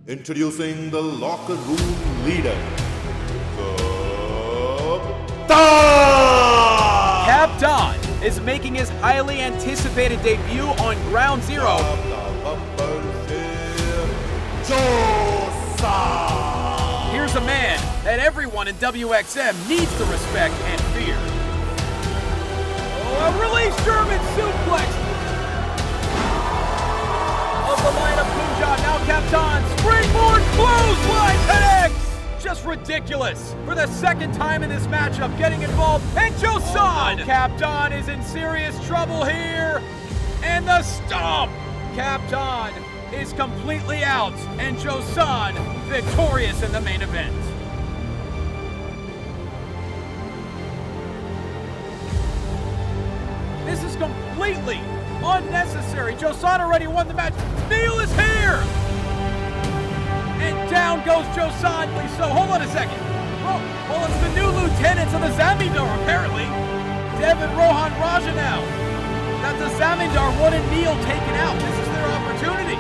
Introducing the locker room leader, Kaptaan! Kaptaan is making his highly anticipated debut on Ground Zero. Jossan! Here's a man that everyone in WXM needs to respect and fear. Oh, a release German suplex! Of the lineup, Punjab, now Kaptaan, springboard clothesline connects! Just ridiculous. For the second time in this matchup, getting involved, and Jossan! Kaptaan is in serious trouble here, and the stomp! Kaptaan is completely out, and Jossan victorious in the main event. This is completely unnecessary. Jossan already won the match. Neel is here! And down goes Jossan. So hold on a second. Well, it's the new lieutenants of the Zamindar, apparently. Dev and Rohan Raja now. That the Zamindar wanted Neel taken out. This is their opportunity.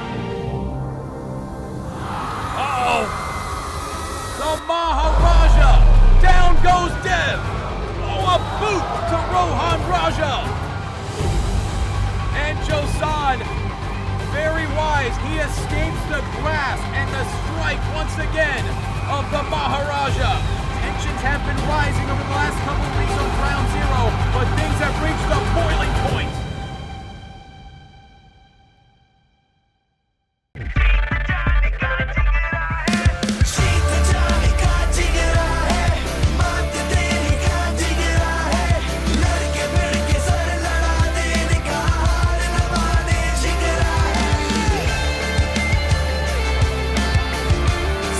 Uh-oh. The Maharaja. Down goes Dev. Oh, a boot to Rohan Raja. And Jossan, very wise, he escapes the grasp and the strike once again of the Maharaja. Tensions have been rising over the last couple of weeks on Ground Zero, but things have reached a boiling point.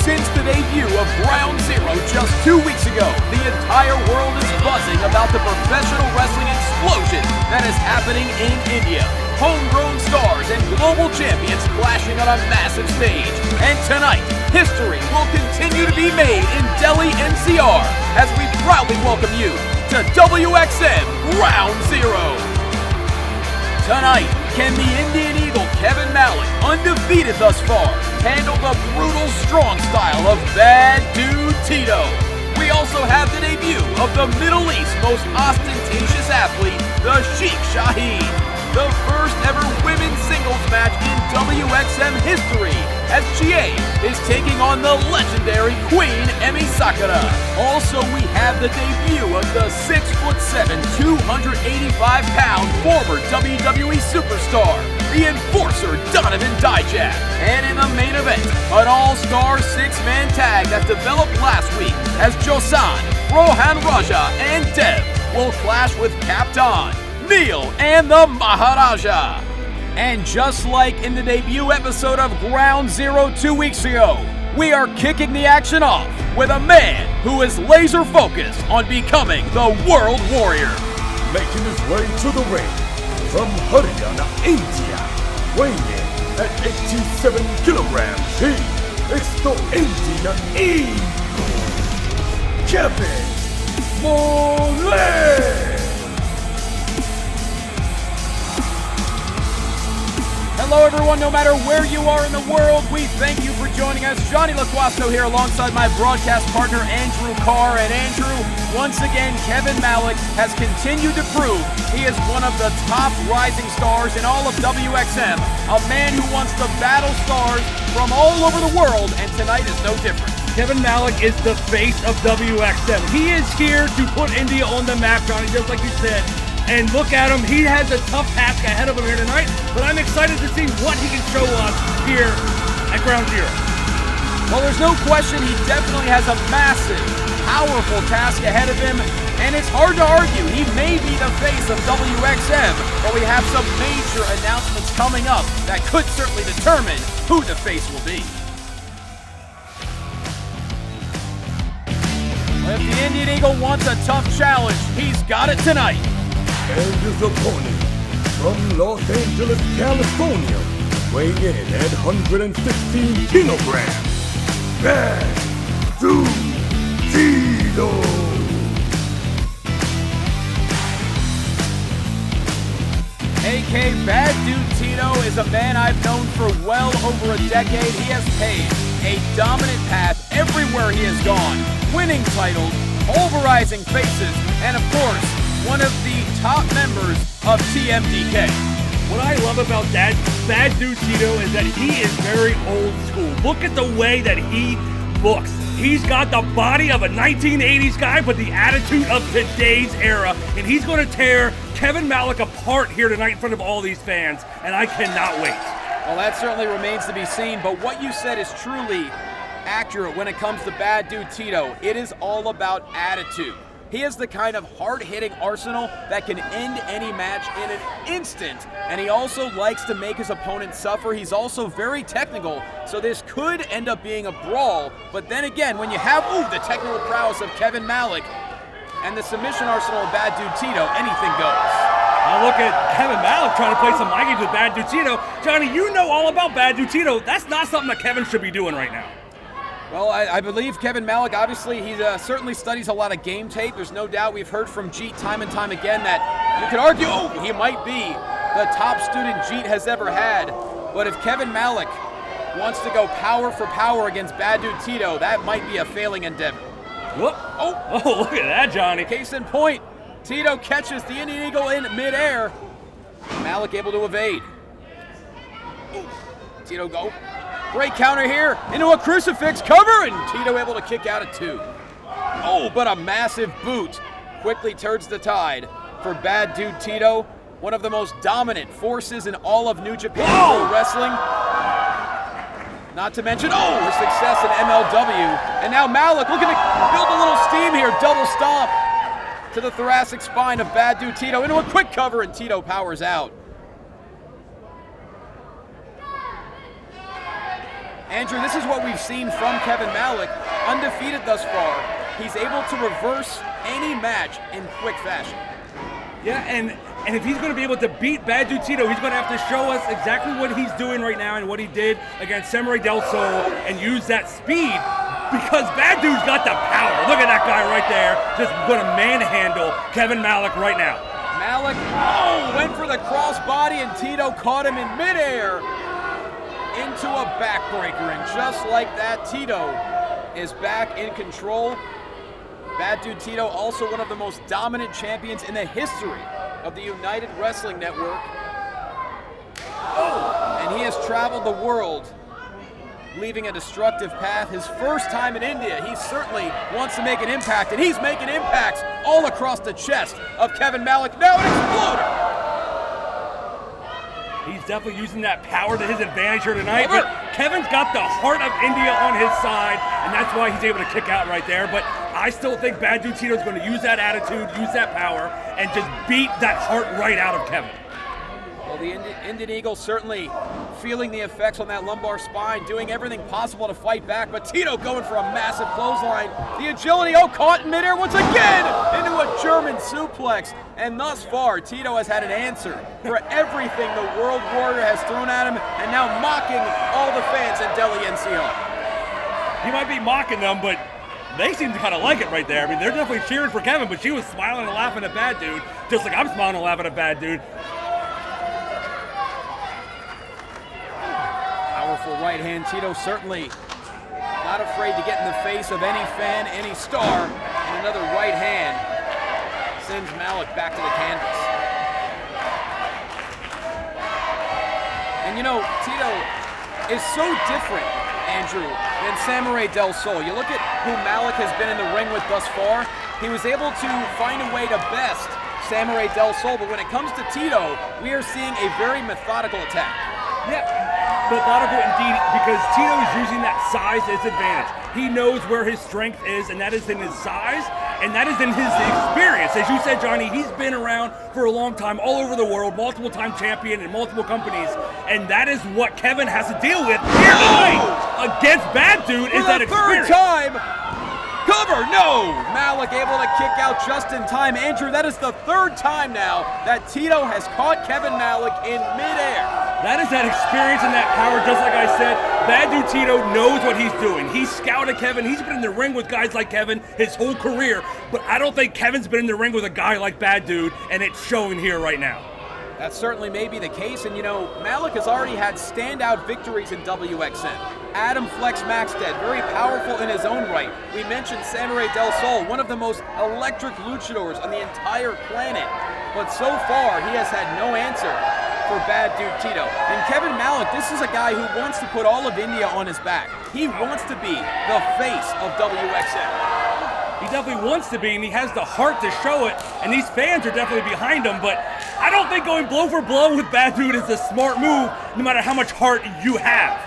Since the debut of Ground Zero just 2 weeks ago, the entire world is buzzing about the professional wrestling explosion that is happening in India. Homegrown stars and global champions clashing on a massive stage. And tonight, history will continue to be made in Delhi NCR as we proudly welcome you to WXM Ground Zero. Tonight, can the Indian Eagle Kevin Malik, undefeated thus far, handle the brutal strong style of Bad Dude Tito? We also have the debut of the Middle East's most ostentatious athlete, the Sheikh Shaheen. The first ever women's singles match in WXM history, as Chie is taking on the legendary Queen Emi Sakura. Also, we have the debut of the 6'7", 285-pound former WWE Superstar, the Enforcer Donovan Dijak. And in the main event, an all-star six-man tag that developed last week as Jossan, Rohan Raja, and Dev will clash with Kaptaan, Neel, and the Maharaja. And just like in the debut episode of Ground Zero 2 weeks ago, we are kicking the action off with a man who is laser focused on becoming the World Warrior. Making his way to the ring from Haryana, India, weighing in at 87 kilograms, he is the Indian Eagle, Kevin Malik. Hello everyone, no matter where you are in the world, we thank you for joining us. Johnny LaQuasto here alongside my broadcast partner Andrew Carr. And Andrew, once again, Kevin Malik has continued to prove he is one of the top rising stars in all of WXM. A man who wants to battle stars from all over the world, and tonight is no different. Kevin Malik is the face of WXM. He is here to put India on the map, Johnny, just like you said. And look at him, he has a tough task ahead of him here tonight, but I'm excited to see what he can show us here at Ground Zero. Well, there's no question he definitely has a massive, powerful task ahead of him, and it's hard to argue he may be the face of WXM, but we have some major announcements coming up that could certainly determine who the face will be. If the Indian Eagle wants a tough challenge, he's got it tonight. And his opponent from Los Angeles, California, weighing in at 116 kilograms, Bad Dude Tito. AK Bad Dude Tito is a man I've known for well over a decade. He has paved a dominant path everywhere he has gone, winning titles, pulverizing faces, and of course, one of the top members of TMDK. What I love about that Bad Dude Tito is that he is very old school. Look at the way that he looks. He's got the body of a 1980s guy, but the attitude of today's era. And he's going to tear Kevin Malik apart here tonight in front of all these fans. And I cannot wait. Well, that certainly remains to be seen. But what you said is truly accurate when it comes to Bad Dude Tito. It is all about attitude. He has the kind of hard-hitting arsenal that can end any match in an instant, and he also likes to make his opponent suffer. He's also very technical, so this could end up being a brawl, but then again, when you have the technical prowess of Kevin Malik and the submission arsenal of Bad Dude Tito, anything goes. Now look at Kevin Malik trying to play some mind games with Bad Dude Tito. Johnny, you know all about Bad Dude Tito. That's not something that Kevin should be doing right now. Well, I believe Kevin Malik, obviously, he certainly studies a lot of game tape. There's no doubt we've heard from Jeet time and time again that you could argue, he might be the top student Jeet has ever had. But if Kevin Malik wants to go power for power against Bad Dude Tito, that might be a failing endeavor. Whoop. Oh, look at that, Johnny. Case in point, Tito catches the Indian Eagle in midair. Malik able to evade. Tito go. Great counter here into a crucifix cover, and Tito able to kick out at 2. But a massive boot quickly turns the tide for Bad Dude Tito, one of the most dominant forces in all of New Japan Pro Wrestling. Not to mention, his success in MLW. And now Malik looking to build a little steam here, double stomp to the thoracic spine of Bad Dude Tito into a quick cover, and Tito powers out. Andrew, this is what we've seen from Kevin Malik, undefeated thus far. He's able to reverse any match in quick fashion. Yeah, and if he's going to be able to beat Bad Dude Tito, he's going to have to show us exactly what he's doing right now and what he did against Samurai Del Sol and use that speed, because Bad Dude's got the power. Look at that guy right there, just going to manhandle Kevin Malik right now. Malik, went for the crossbody, and Tito caught him in midair into a backbreaker, and just like that, Tito is back in control. Bad Dude Tito, also one of the most dominant champions in the history of the United Wrestling Network. And he has traveled the world, leaving a destructive path. His first time in India, he certainly wants to make an impact, and he's making impacts all across the chest of Kevin Malik. Now an exploder! He's definitely using that power to his advantage here tonight. But Kevin's got the heart of India on his side, and that's why he's able to kick out right there. But I still think Bad Dude Tito's going to use that attitude, use that power, and just beat that heart right out of Kevin. Well, the Indian Eagle certainly feeling the effects on that lumbar spine, doing everything possible to fight back, but Tito going for a massive clothesline. The agility, caught in midair once again into a German suplex. And thus far, Tito has had an answer for everything the World Warrior has thrown at him, and now mocking all the fans in Delhi NCR. He might be mocking them, but they seem to kind of like it right there. I mean, they're definitely cheering for Kevin, but she was smiling and laughing at Bad Dude, just like I'm smiling and laughing at Bad Dude. Powerful right hand. Tito certainly not afraid to get in the face of any fan, any star, and another right hand sends Malik back to the canvas. And Tito is so different, Andrew, than Samurai Del Sol. You look at who Malik has been in the ring with thus far. He was able to find a way to best Samurai Del Sol, but when it comes to Tito, we are seeing a very methodical attack. Yeah, methodical indeed, because Tito is using that size as advantage. He knows where his strength is, and that is in his size, and that is in his experience. As you said, Johnny, he's been around for a long time, all over the world, multiple-time champion in multiple companies, and that is what Kevin has to deal with here tonight against Bad Dude, is that experience. Third time, cover, no! Malik able to kick out just in time. Andrew, that is the third time now that Tito has caught Kevin Malik in midair. That is that experience and that power, just like I said. Bad Dude Tito knows what he's doing. He's scouted Kevin. He's been in the ring with guys like Kevin his whole career, but I don't think Kevin's been in the ring with a guy like Bad Dude, and it's showing here right now. That certainly may be the case, and Malik has already had standout victories in WXM. Adam Flex Maxted, very powerful in his own right. We mentioned Samurai Del Sol, one of the most electric luchadors on the entire planet. But so far, he has had no answer for Bad Dude Tito. And Kevin Malik, this is a guy who wants to put all of India on his back. He wants to be the face of WXM. He definitely wants to be, and he has the heart to show it, and these fans are definitely behind him, but I don't think going blow for blow with Bad Dude is a smart move, no matter how much heart you have.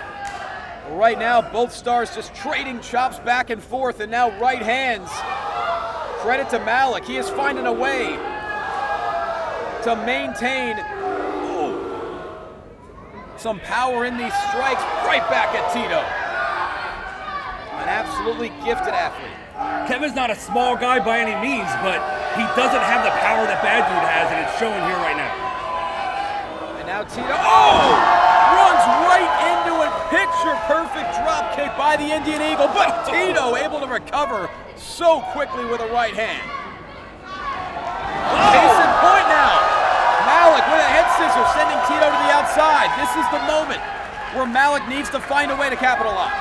Well, right now, both stars just trading chops back and forth, and now right hands. Credit to Malik. He is finding a way to maintain some power in these strikes. Right back at Tito. An absolutely gifted athlete. Kevin's not a small guy by any means, but he doesn't have the power that Bad Dude has, and it's showing here right now. And now Tito, runs right into a picture-perfect drop kick by the Indian Eagle, but Tito able to recover so quickly with a right hand. Case in point now. Malik with a head scissor sending Tito to the outside. This is the moment where Malik needs to find a way to capitalize.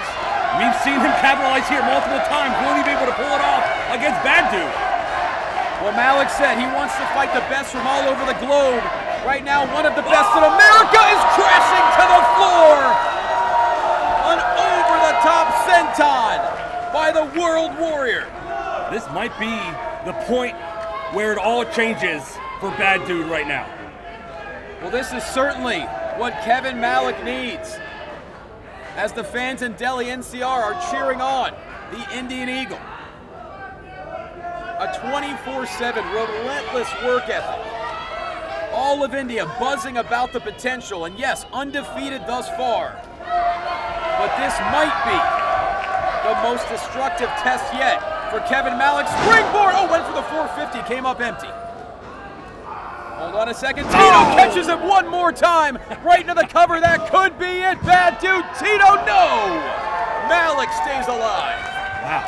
We've seen him capitalize here multiple times. Will he be able to pull it off against Bad Dude? Well, Malik said he wants to fight the best from all over the globe. Right now, one of the best in America is crashing to the floor. An over-the-top senton by the World Warrior. This might be the point where it all changes for Bad Dude right now. Well, this is certainly what Kevin Malik needs, as the fans in Delhi NCR are cheering on the Indian Eagle. A 24/7 relentless work ethic. All of India buzzing about the potential, and yes, undefeated thus far. But this might be the most destructive test yet for Kevin Malik. Springboard! Went for the 450, came up empty. Hold on a second. Tito catches him one more time. Right into the cover. That could be it. Bad Dude Tito. No! Malik stays alive. Wow.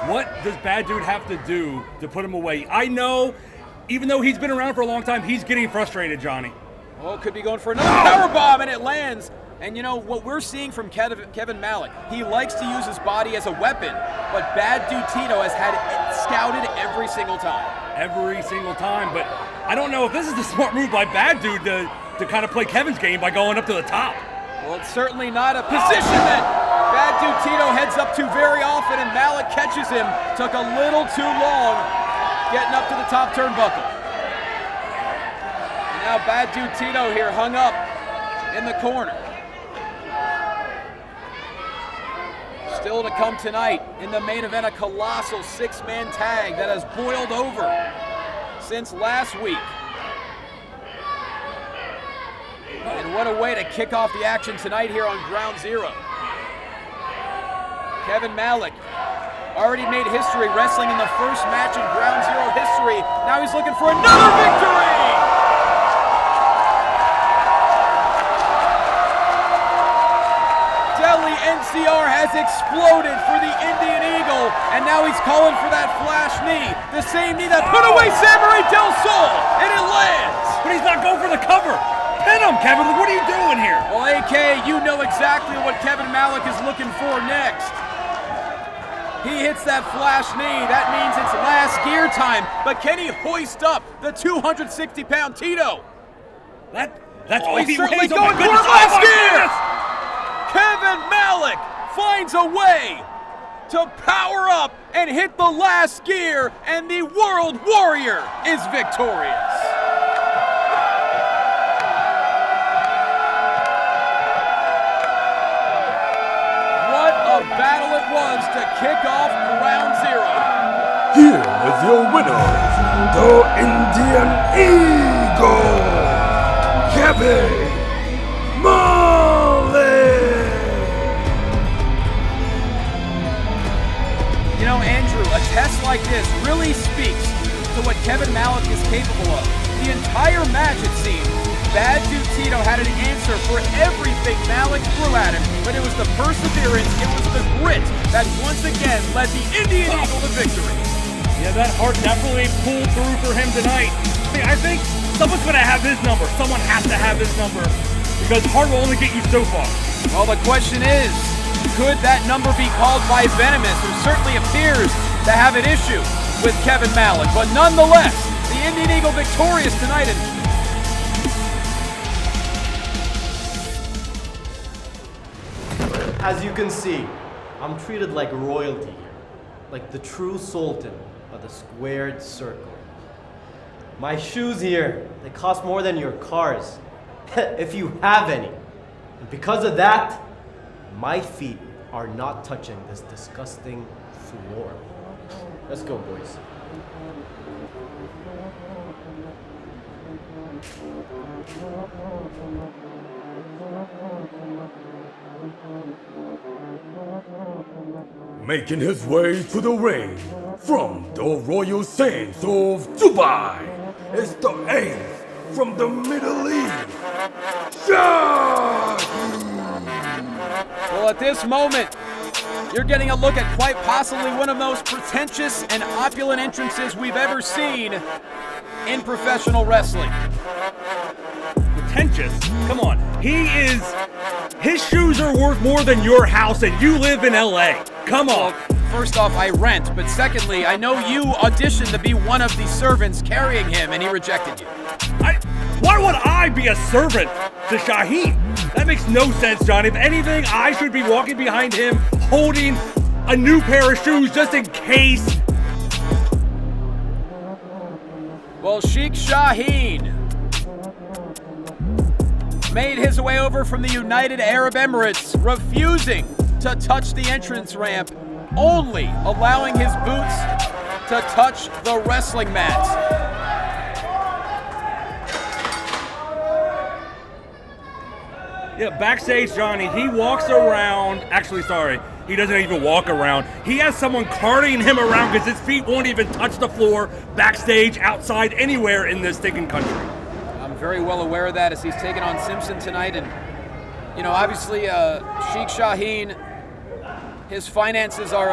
What does Bad Dude have to do to put him away? I know, even though he's been around for a long time, he's getting frustrated, Johnny. Well, could be going for another powerbomb, and it lands. And what we're seeing from Kevin Malik, he likes to use his body as a weapon, but Bad Dude Tito has had it scouted every single time. Every single time, but I don't know if this is the smart move by Bad Dude to kind of play Kevin's game by going up to the top. Well, it's certainly not a position that Bad Dude Tito heads up to very often, and Malik catches him. Took a little too long getting up to the top turnbuckle. And now Bad Dude Tito here hung up in the corner. Still to come tonight in the main event, a colossal six-man tag that has boiled over since last week. And what a way to kick off the action tonight here on Ground Zero. Kevin Malik already made history wrestling in the first match in Ground Zero history. Now he's looking for another victory! Delhi NCR has exploded for the Indian Eagle, and now he's calling for that flash knee. The same knee that put away Samurai Del Sol, and it lands! But he's not going for the cover. Pin him, Kevin. What are you doing here? Well, AK, you know exactly what Kevin Malik is looking for next. He hits that flash knee. That means it's last gear time. But can he hoist up the 260-pound Tito? That's all he certainly weighs. going for last gear! Kevin Malik finds a way to power up and hit the last gear, and the World Warrior is victorious. What a battle it was to kick off Ground Zero. Here is your winner, the Indian Eagle, Kevin Malik. Andrew, a test like this really speaks to what Kevin Malik is capable of. The entire match, it seemed, Bad Dude Tito had an answer for everything Malik threw at him, but it was the perseverance, it was the grit that once again led the Indian Eagle to victory. Yeah, that heart definitely pulled through for him tonight. I think someone's gonna have his number. Someone has to have his number because heart will only get you so far. Well, the question is, could that number be called by Venomous, who certainly appears to have an issue with Kevin Malik? But nonetheless, the Indian Eagle victorious tonight. And as you can see, I'm treated like royalty here, like the true sultan of the squared circle. My shoes here, they cost more than your cars, if you have any. And because of that, my feet are not touching this disgusting floor. Let's go, boys. Making his way to the ring from the Royal Sands of Dubai is the ace from the Middle East, Shaheen! well, at this moment, you're getting a look at quite possibly one of the most pretentious and opulent entrances we've ever seen in professional wrestling. Pretentious? Come on. His shoes are worth more than your house and you live in LA. Come on. First off, I rent, but secondly, I know you auditioned to be one of the servants carrying him and he rejected you. Why would I be a servant to Shaheen? That makes no sense, John. If anything, I should be walking behind him holding a new pair of shoes just in case. Well, Sheikh Shaheen made his way over from the United Arab Emirates, refusing to touch the entrance ramp, only allowing his boots to touch the wrestling mats. Yeah, backstage, Johnny, he walks around. Actually, sorry, he doesn't even walk around. He has someone carting him around because his feet won't even touch the floor backstage, outside, anywhere in this stinking country. I'm very well aware of that as he's taking on Simson tonight. And, you know, obviously, Sheikh Shaheen, his finances are,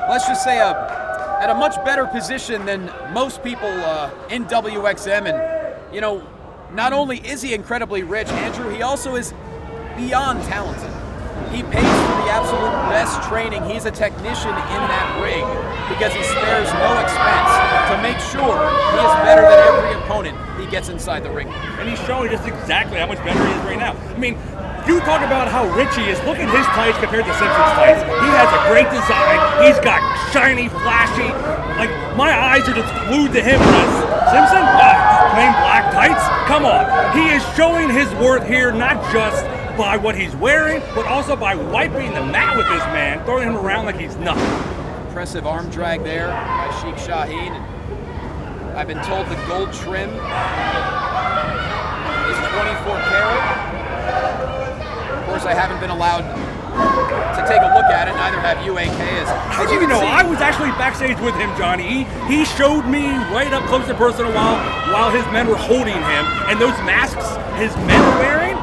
let's just say, at a much better position than most people in WXM. And, you know, not only is he incredibly rich, Andrew, he also is beyond talented. He pays for the absolute best training. He's a technician in that ring because he spares no expense to make sure he is better than every opponent he gets inside the ring. And he's showing just exactly how much better he is right now. I mean, you talk about how rich he is. Look at his tights compared to Simpson's tights. He has a great design. He's got shiny, flashy. Like, my eyes are just glued to him. Simpson? Plain black tights? Come on. He is showing his worth here, not just by what he's wearing, but also by wiping the mat with this man, throwing him around like he's nothing. Impressive arm drag there by Sheikh Shaheen. I've been told the gold trim is 24 karat. Of course, I haven't been allowed to take a look at it. Neither have you, AK. How do you know? I was actually backstage with him, Johnny. He showed me right up close and personal while his men were holding him. And those masks his men are wearing,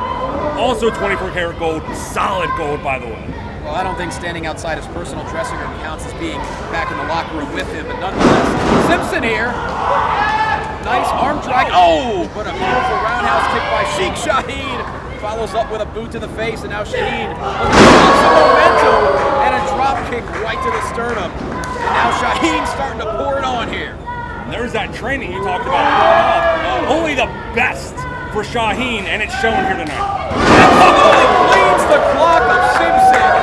also 24 karat gold, solid gold, by the way. Well, I don't think standing outside his personal dressing room counts as being back in the locker room with him, but nonetheless, Simpson here. Nice arm drag. Oh, but a beautiful roundhouse kick by Sheikh Shaheen. Follows up with a boot to the face, and now Shaheen looking for some momentum and a drop kick right to the sternum. And now Shaheen's starting to pour it on here. And there's that training you talked about. Only the best for Shaheen, and it's shown here tonight. Absolutely cleans the clock of Simson.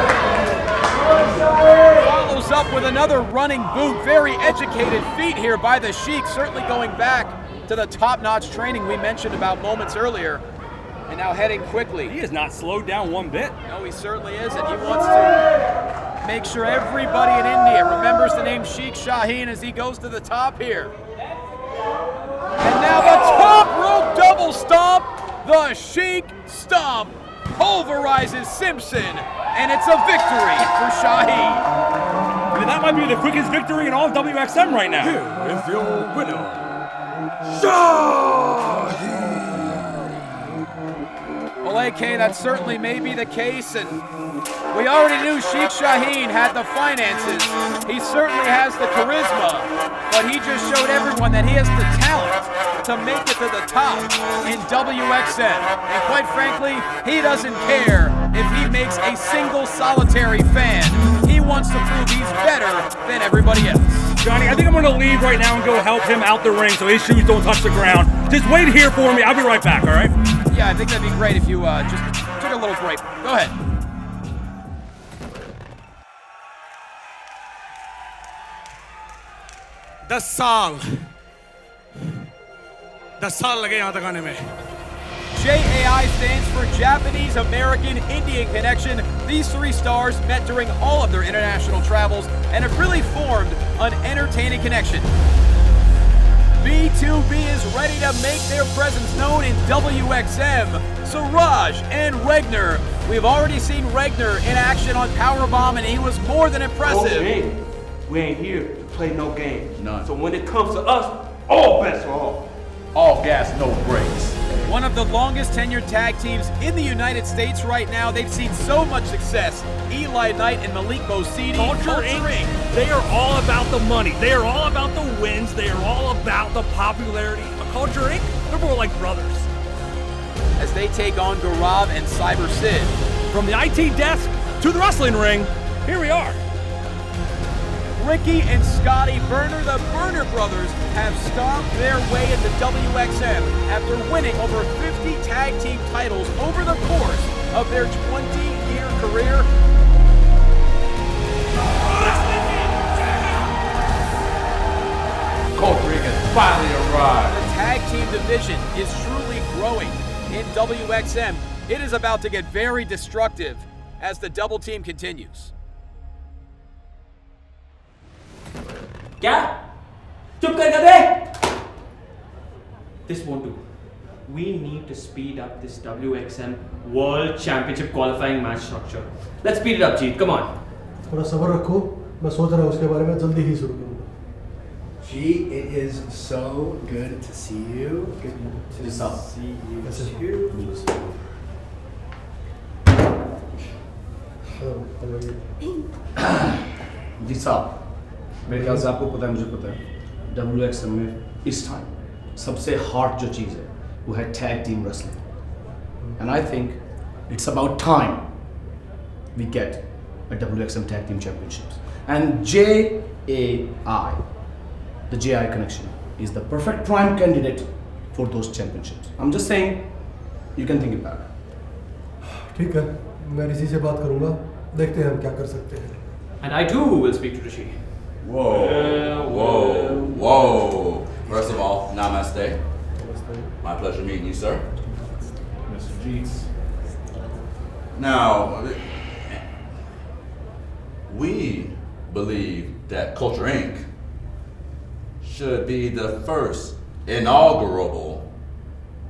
Follows up with another running boot. Very educated feet here by the Sheik, certainly going back to the top-notch training we mentioned about moments earlier. And now heading quickly. He is not slowed down one bit. No, he certainly isn't. He wants to make sure everybody in India remembers the name Sheikh Shaheen as he goes to the top here. And now the top rope double stomp. The Sheik stomp pulverizes Simpson, and it's a victory for Shaheen. I mean, that might be the quickest victory in all of WXM right now. Here is your winner, Shaheen! Well, AK, that certainly may be the case, and we already knew Sheikh Shaheen had the finances. He certainly has the charisma, but he just showed everyone that he has the talent to make it to the top in WXM. And quite frankly, he doesn't care if he makes a single solitary fan. He wants to prove he's better than everybody else. Johnny, I think I'm going to leave right now and go help him out the ring so his shoes don't touch the ground. Just wait here for me. I'll be right back, all right? Yeah, I think that'd be great if you just took a little break. Go ahead. दस साल लगे यहाँ तक आने में. JAI stands for Japanese American Indian Connection. These three stars met during all of their international travels and have really formed an entertaining connection. B2B is ready to make their presence known in WXM. So Raj and Regner. We've already seen Regner in action on Powerbomb, and he was more than impressive. We ain't here to play no game. None. So when it comes to us, all bets are off. All gas, no brakes. One of the longest tenured tag teams in the United States right now. They've seen so much success. Eli Knight and Malik Bosidi. Culture Inc. They are all about the money. They are all about the wins. They are all about the popularity. But Culture Inc., they're more like brothers. As they take on Gaurav and Cyber Sid. From the IT desk to the wrestling ring, here we are. Ricky and Scotty Burner, the Burner brothers, have stomped their way into WXM after winning over 50 tag team titles over the course of their 20-year career. Culture Inc. has finally arrived. The tag team division is truly growing in WXM. It is about to get very destructive as the double team continues. क्या? चुप कर गधे! This won't do. We need to speed up this WXM World Championship qualifying match structure. Let's speed it up, Jeet. Come on. थोड़ा सब्र रखो. मैं सोच रहा हूँ उसके बारे में जल्दी ही शुरू करूँगा. Gee, it is so good to see you. Good to see you too. जी साहब, मेरे ख्याल से आपको पता है, मुझे पता है, WXM में इस टाइम सबसे हॉट जो चीज़ है वो है tag team wrestling. And I think it's about time we get a WXM tag team championships. And JAI, the JAI connection, is the perfect prime candidate for those championships. I'm just saying, you can think about it. ठीक है, मैं ऋषि से बात करूँगा. देखते हैं हम क्या कर सकते हैं. And I too will speak to Rishi. Whoa. First of all, namaste. My pleasure meeting you, sir. Mr. Jeets. Now, we believe that Culture Inc. should be the first inaugural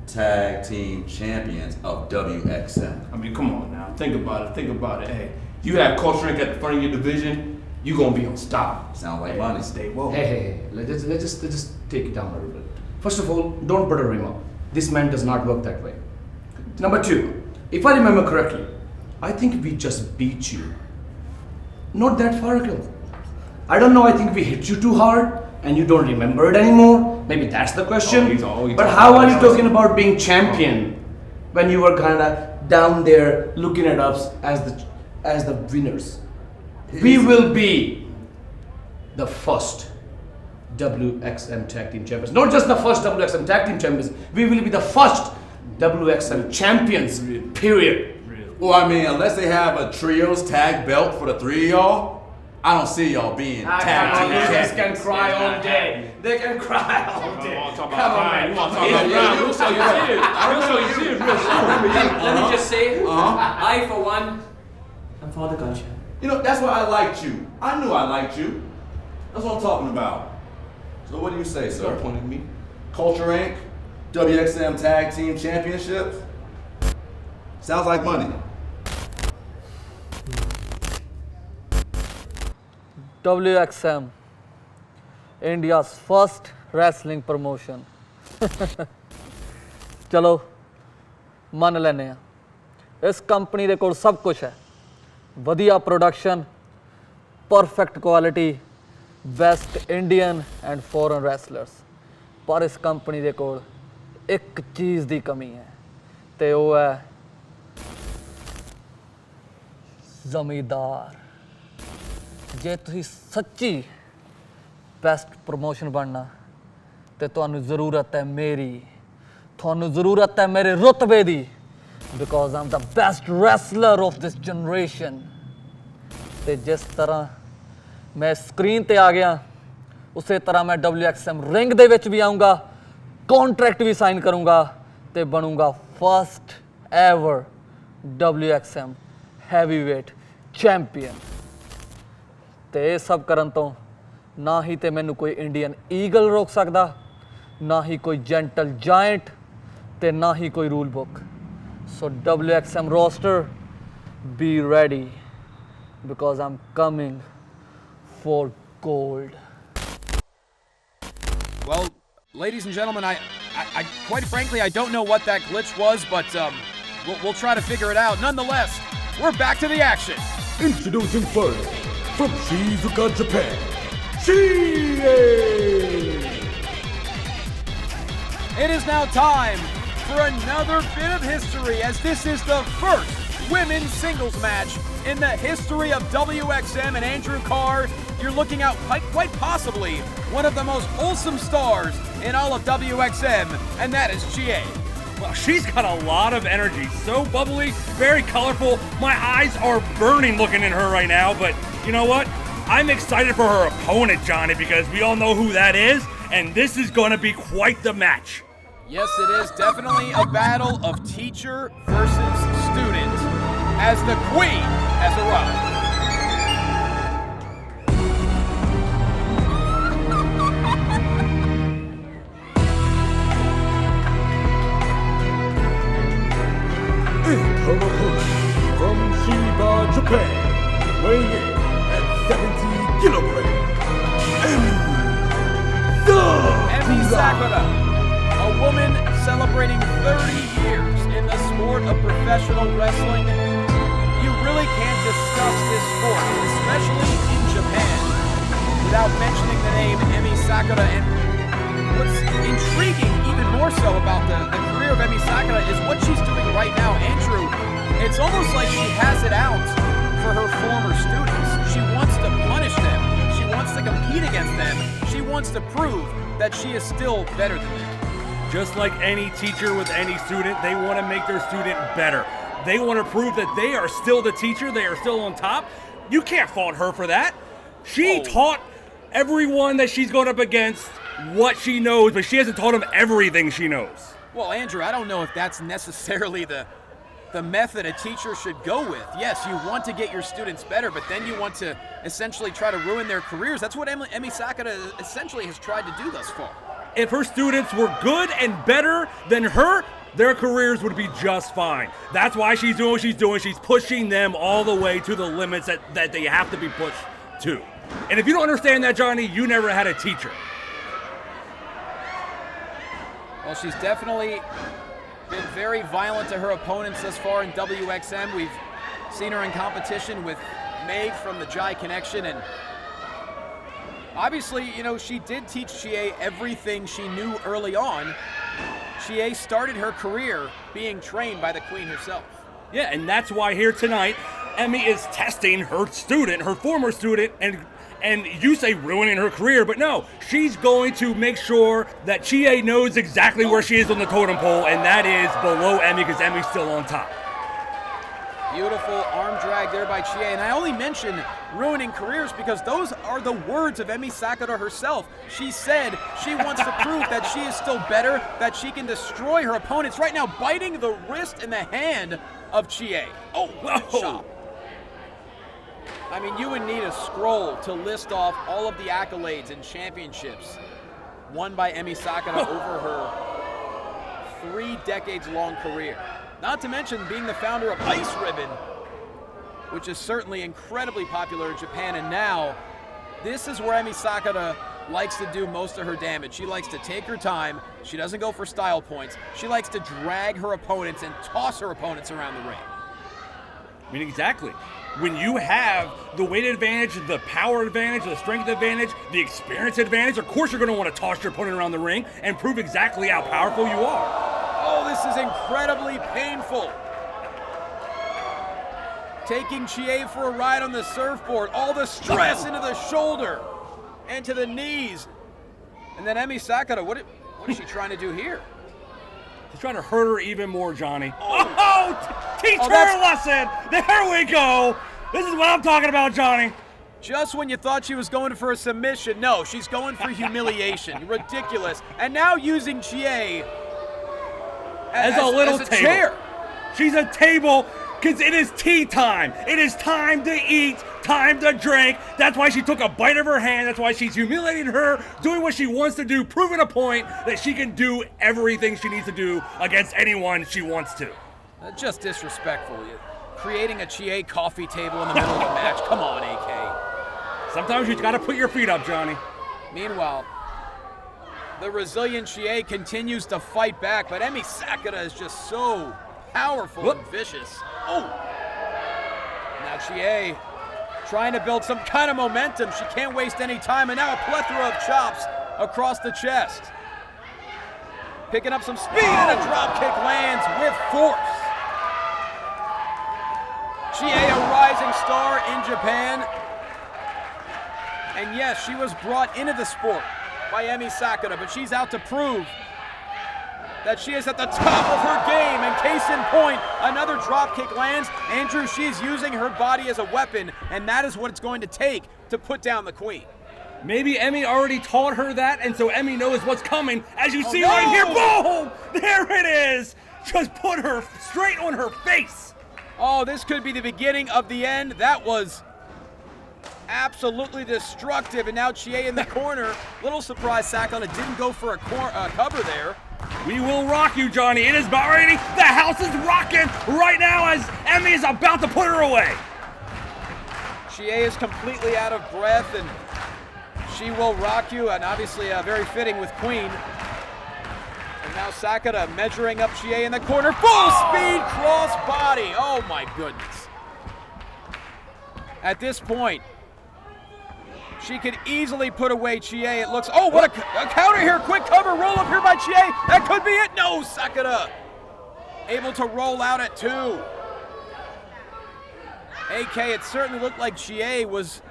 tag team champions of WXM. I mean, come on now. Think about it. Hey, you have Culture Inc. at the front of your division, you gonna be unstoppable. Sound like money. Stay woke. Hey, let's just take it down a little bit. First of all, don't butter him up. This man does not work that way. Number two, if I remember correctly, I think we just beat you. Not that far ago. I don't know, I think we hit you too hard and you don't remember it anymore. Maybe that's the question. But how are you talking about being champion when you were kind of down there looking at us as the winners? We will be the first WXM Tag Team Champions. Not just the first WXM Tag Team Champions. We will be the first WXM Champions, period. Well, I mean, unless they have a trios tag belt for the three of y'all, I don't see y'all being tag team champions. They can cry all day. They can cry all day. Come on, man. You want to talk about pride? We'll show you tears. We'll show you tears real soon. Let me just say, I for one, am for the culture. You know, that's why I liked you. I knew I liked you. That's what I'm talking about. So what do you say, sir? Point at me. Culture Inc., WXM Tag Team Championships? Sounds like money. WXM, India's first wrestling promotion. चलो मान लेने हैं ਇਸ company ਦੇ ਕੋਲ ਸਭ ਕੁਝ ਹੈ ਵਧੀਆ production perfect quality best Indian and foreign wrestlers ਪਰ ਇਸ ਕੰਪਨੀ ਦੇ ਕੋਲ ਇੱਕ ਚੀਜ਼ ਦੀ ਕਮੀ ਹੈ ਤੇ ਉਹ ਹੈ ਜ਼ਮੀਂਦਾਰ ਜੇ ਤੁਸੀਂ ਸੱਚੀ ਬੈਸਟ ਪ੍ਰਮੋਸ਼ਨ ਬਣਨਾ ਤੇ ਤੁਹਾਨੂੰ ਜ਼ਰੂਰਤ ਹੈ ਮੇਰੀ ਤੁਹਾਨੂੰ ਜ਼ਰੂਰਤ ਹੈ ਮੇਰੇ ਰੁਤਬੇ ਦੀ because I'm the best wrestler of this generation ਤੇ ਜਿਸ ਤਰ੍ਹਾਂ ਮੈਂ ਸਕਰੀਨ ਤੇ ਆ ਗਿਆ ਉਸੇ ਤਰ੍ਹਾਂ ਮੈਂ WXM ਰਿੰਗ ਦੇ ਵਿੱਚ ਵੀ ਆਉਂਗਾ ਕੌਂਟਰੈਕਟ ਵੀ ਸਾਈਨ ਕਰੂੰਗਾ ਤੇ ਬਣੂੰਗਾ first ever WXM heavyweight champion ਤੇ ਇਹ ਸਭ ਕਰਨ ਤੋਂ ਨਾ ਹੀ ਤੇ ਮੈਨੂੰ ਕੋਈ ਇੰਡੀਅਨ ਈਗਲ ਰੋਕ ਸਕਦਾ ਨਾ ਹੀ ਕੋਈ ਜੈਂਟਲ ਜਾਇੰਟ ਤੇ ਨਾ ਹੀ ਕੋਈ rule book so WXM roster be ready because I'm coming for gold. Well, ladies and gentlemen, I quite frankly, I don't know what that glitch was, but we'll try to figure it out. Nonetheless, we're back to the action. Introducing first, from Shizuoka, Japan, Chie! It is now time for another bit of history, as this is the first women's singles match in the history of WXM. And Andrew Carr, you're looking out quite possibly one of the most wholesome stars in all of WXM, and that is Chie. Well, she's got a lot of energy, so bubbly, very colorful. My eyes are burning looking at her right now, but you know what? I'm excited for her opponent, Johnny, because we all know who that is, and this is going to be quite the match. Yes, it is definitely a battle of teacher versus student, as the queen has arrived. And her opponent from Chiba, Japan, weighing in at 70 kilograms, Emi Sakura, a woman celebrating 30 years in the sport of professional wrestling. You really can't discuss this sport, especially in Japan, without mentioning the name Emi Sakura. And what's intriguing even more so about the career of Emi Sakura is what she's doing right now. Andrew, it's almost like she has it out for her former students. She wants to punish them. She wants to compete against them. She wants to prove that she is still better than them. Just like any teacher with any student, they want to make their student better. They want to prove that they are still the teacher, they are still on top. You can't fault her for that. She taught everyone that she's going up against what she knows, but she hasn't taught them everything she knows. Well, Andrew, I don't know if that's necessarily the method a teacher should go with. Yes, you want to get your students better, but then you want to essentially try to ruin their careers. That's what Emi Sakura essentially has tried to do thus far. If her students were good and better than her, their careers would be just fine. That's why she's doing what she's doing. She's pushing them all the way to the limits that they have to be pushed to. And if you don't understand that, Johnny, you never had a teacher. Well, she's definitely been very violent to her opponents thus far in WXM. We've seen her in competition with Meg from the Jai Connection, and obviously, you know, she did teach Chie everything she knew early on. Chie started her career being trained by the queen herself. Yeah, and that's why here tonight, Emi is testing her student, her former student, and you say ruining her career, but no, she's going to make sure that Chie knows exactly where she is on the totem pole, and that is below Emi, because Emi's still on top. Beautiful arm drag there by Chie, and I only mention ruining careers because those are the words of Emi Sakura herself. She said she wants to prove that she is still better, that she can destroy her opponents. Right now, biting the wrist and the hand of Chie. Oh, what a chop. I mean, you would need a scroll to list off all of the accolades and championships won by Emi Sakura over her 3 decades-long career. Not to mention being the founder of Ice Ribbon, which is certainly incredibly popular in Japan. And now, this is where Emi Sakura likes to do most of her damage. She likes to take her time. She doesn't go for style points. She likes to drag her opponents and toss her opponents around the ring. I mean, exactly. When you have the weight advantage, the power advantage, the strength advantage, the experience advantage, of course you're going to want to toss your opponent around the ring and prove exactly how powerful you are. Oh, this is incredibly painful. Taking Chie for a ride on the surfboard. All the stress into the shoulder and to the knees. And then Emi Sakura, what is she trying to do here? She's trying to hurt her even more, Johnny. Teach her a lesson. There we go. This is what I'm talking about, Johnny. Just when you thought she was going for a submission, no, she's going for humiliation. Ridiculous. And now using Chie as a little table. Chair. She's a table because it is tea time. It is time to eat, time to drink. That's why she took a bite of her hand. That's why she's humiliating her, doing what she wants to do, proving a point that she can do everything she needs to do against anyone she wants to. Just disrespectful. Creating a Chie coffee table in the middle of the match. Come on, AK. Sometimes you gotta put your feet up, Johnny. Meanwhile, the resilient Chie continues to fight back, but Emi Sakura is just so powerful and vicious. Oh! Now Chie trying to build some kind of momentum. She can't waste any time, and now a plethora of chops across the chest. Picking up some speed, and a drop kick lands with force. Chie, a rising star in Japan. And yes, she was brought into the sport by Emi Sakura, but she's out to prove that she is at the top of her game. And case in point, another drop kick lands. Andrew, she is using her body as a weapon, and that is what it's going to take to put down the queen. Maybe Emi already taught her that, and so Emi knows what's coming. As you see right here, boom! There it is! Just put her straight on her face. Oh, this could be the beginning of the end. That was absolutely destructive. And now Chie in the corner. Little surprise Sakura didn't go for a cover there. We will rock you, Johnny. It is about ready. The house is rocking right now as Emi is about to put her away. Chie is completely out of breath, and she will rock you, and obviously very fitting with Queen. And now Sakura measuring up Chie in the corner. Full speed cross body. Oh my goodness. At this point, she could easily put away Chie. It looks, oh, what a counter here. Quick cover, roll up here by Chie. That could be it. No, Sakura able to roll out at 2. AK, it certainly looked like Chie was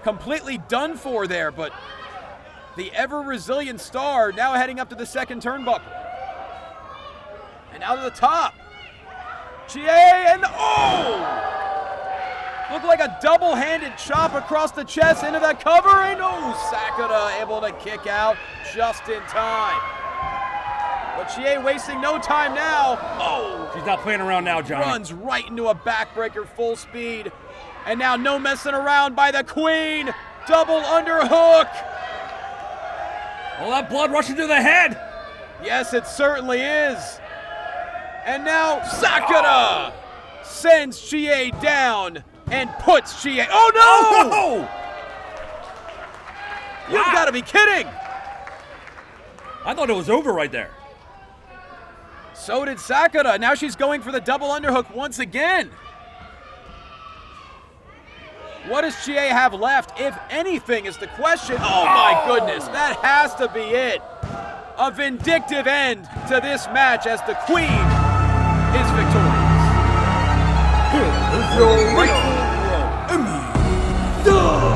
completely done for there, but the ever-resilient star now heading up to the second turnbuckle. And out of the top. Chie and oh! Looked like a double-handed chop across the chest into that cover, and oh, Sakura able to kick out just in time. But Chie wasting no time now. Oh! She's not playing around now, Johnny. Runs right into a backbreaker full speed. And now no messing around by the Queen. Double underhook. All that blood rushing to the head. Yes, it certainly is. And now Sakura sends Chie down and puts Chie. Oh no! Oh, no! You've got to be kidding. I thought it was over right there. So did Sakura. Now she's going for the double underhook once again. What does Chie have left, if anything, is the question. Oh my goodness, that has to be it. A vindictive end to this match as the Queen is victorious. Here is your winner, Emi Sakura.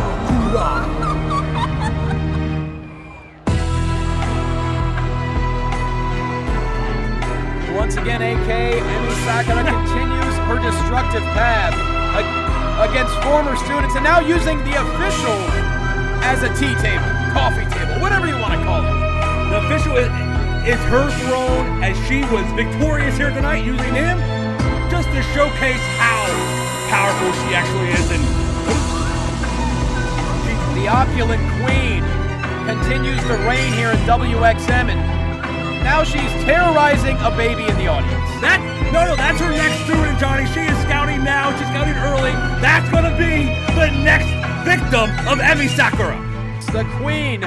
Once again, AK, Emi Sakura continues her destructive path against former students, and now using the official as a tea table, coffee table, whatever you want to call it. The official is her throne, as she was victorious here tonight, using him just to showcase how powerful she actually is. And the opulent Queen continues to reign here in WXM, and now she's terrorizing a baby in the audience. That's her next student, Johnny. She is scouting now. She's scouting early. That's going to be the next victim of Emi Sakura. The Queen